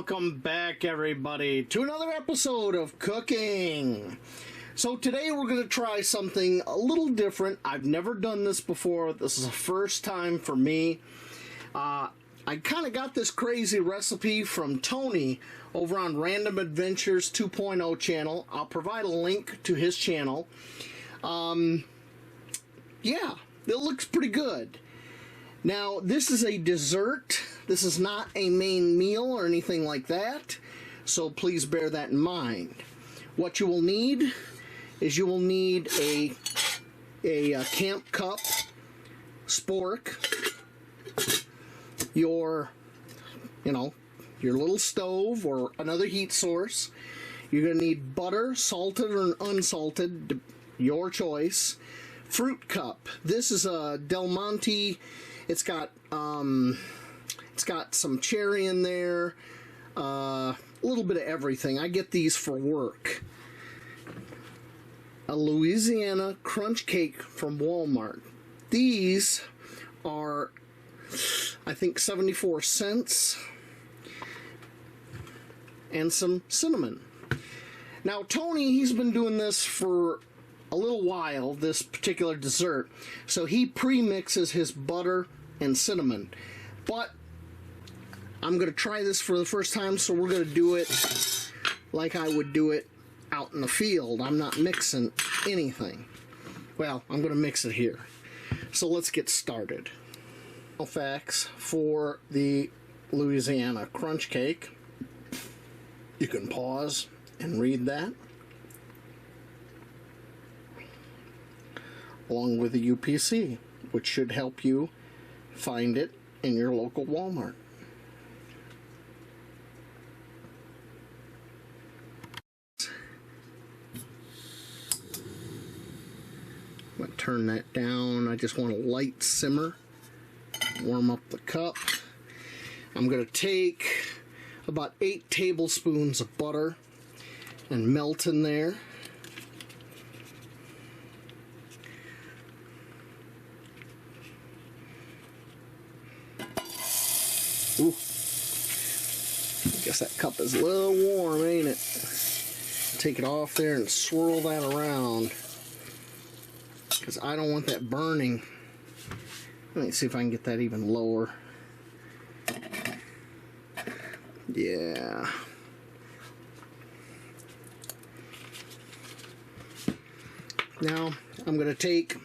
Welcome back, everybody, to another episode of Cooking. So today we're going to try something a little different. I've never done this before. This is a first time for me. I kind of got this crazy recipe from Tony over on Random Adventures 2.0 channel. I'll provide a link to his channel. Yeah, it looks pretty good. Now, this is a dessert. This is not a main meal or anything like that, so please bear that in mind. What you will need is you will need a camp cup, spork, your little stove or another heat source. You're going to need butter, salted or unsalted, your choice. Fruit cup. This is a Del Monte. It's got some cherry in there, a little bit of everything. I get these for work. A Louisiana crunch cake from Walmart. These are, I think, 74 cents. And some cinnamon. Now, Tony, he's been doing this for a little while, this particular dessert. So he pre-mixes his butter and cinnamon. But I'm going to try this for the first time, so we're going to do it like I would do it out in the field. I'm not mixing anything. Well, I'm going to mix it here. So let's get started. Facts for the Louisiana crunch cake. You can pause and read that, along with the UPC, which should help you find it in your local Walmart. I'm going to turn that down. I just want a light simmer. Warm up the cup. I'm going to take about 8 tablespoons of butter and melt in there. Ooh. I guess that cup is a little warm, ain't it? Take it off there and swirl that around, because I don't want that burning. Let me see if I can get that even lower. Yeah. Now, I'm going to take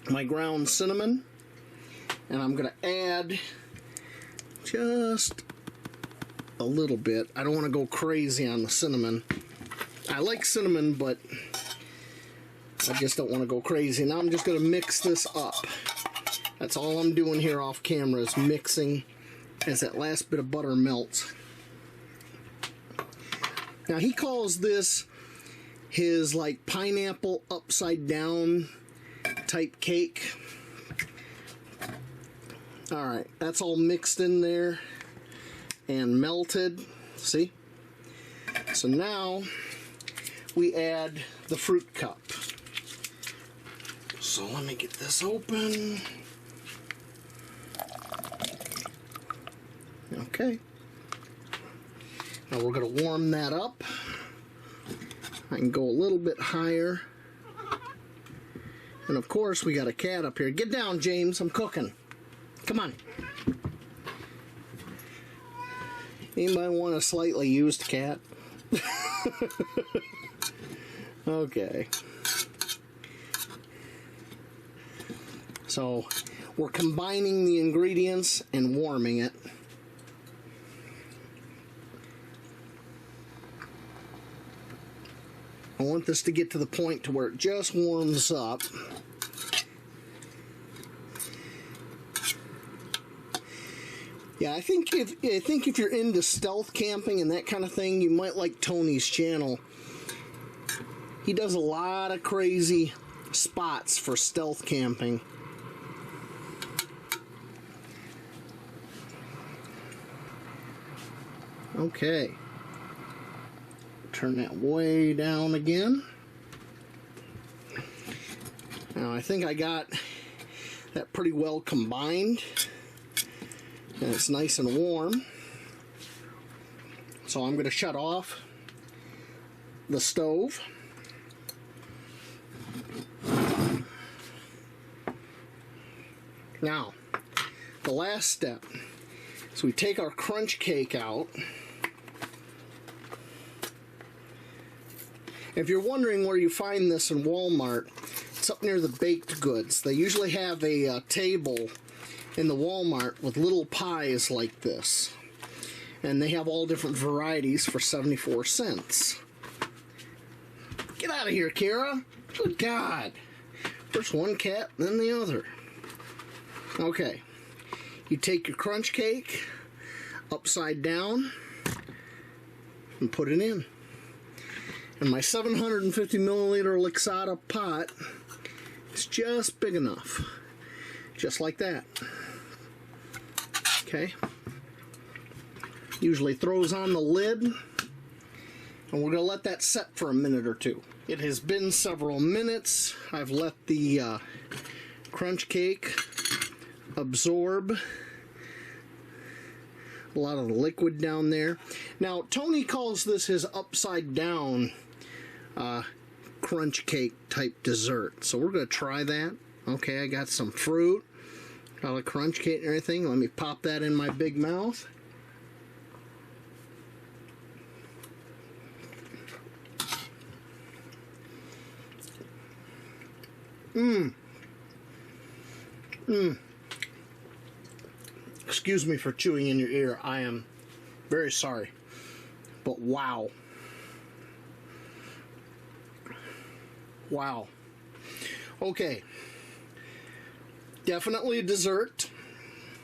my ground cinnamon, and I'm going to add just a little bit. I don't want to go crazy on the cinnamon. I like cinnamon, but I just don't want to go crazy. Now I'm just going to mix this up. That's all I'm doing here off camera, is mixing as that last bit of butter melts. Now he calls this his like pineapple upside down type cake. Alright, that's all mixed in there and melted. See? So now we add the fruit cup. So let me get this open. Okay. Now we're going to warm that up. I can go a little bit higher. And of course we got a cat up here. Get down, James, I'm cooking. Come on. Anybody want a slightly used cat? Okay. So we're combining the ingredients and warming it. I want this to get to the point to where it just warms up. Yeah, I think if you're into stealth camping and that kind of thing, you might like Tony's channel. He does a lot of crazy spots for stealth camping. Okay. Turn that way down again. Now I think I got that pretty well combined. And it's nice and warm. So I'm going to shut off the stove. Now, the last step is we take our crunch cake out. If you're wondering where you find this in Walmart, it's up near the baked goods. They usually have a table in the Walmart with little pies like this. And they have all different varieties for 74 cents. Get out of here, Kara. Good God. First one cat, then the other. Okay. You take your crunch cake upside down and put it in. And my 750 milliliter Lixada pot is just big enough. Just like that. Okay. Usually throws on the lid, and we're going to let that set for a minute or two. It has been several minutes. I've let the crunch cake absorb a lot of the liquid down there. Now, Tony calls this his upside down crunch cake type dessert. So we're going to try that. Okay, I got some fruit, got a crunch cake and everything. Let me pop that in my big mouth. Excuse me for chewing in your ear. I am very sorry. But wow. Wow. Okay. Definitely a dessert.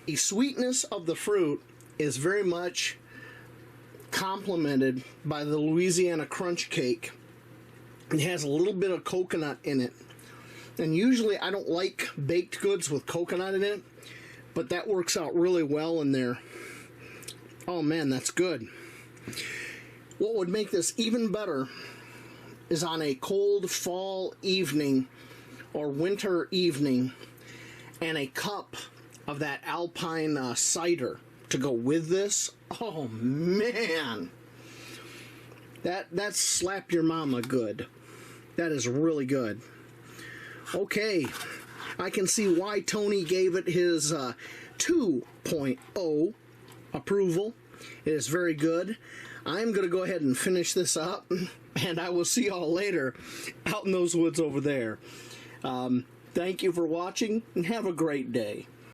The sweetness of the fruit is very much complemented by the Louisiana crunch cake. It has a little bit of coconut in it. And usually I don't like baked goods with coconut in it, but that works out really well in there. Oh man, that's good. What would make this even better is on a cold fall evening or winter evening, and a cup of that Alpine cider to go with this. Oh man, that's slap your mama good. That is really good. Okay, I can see why Tony gave it his 2.0 approval. It is very good. I'm going to go ahead and finish this up, and I will see y'all later out in those woods over there. Thank you for watching, and have a great day.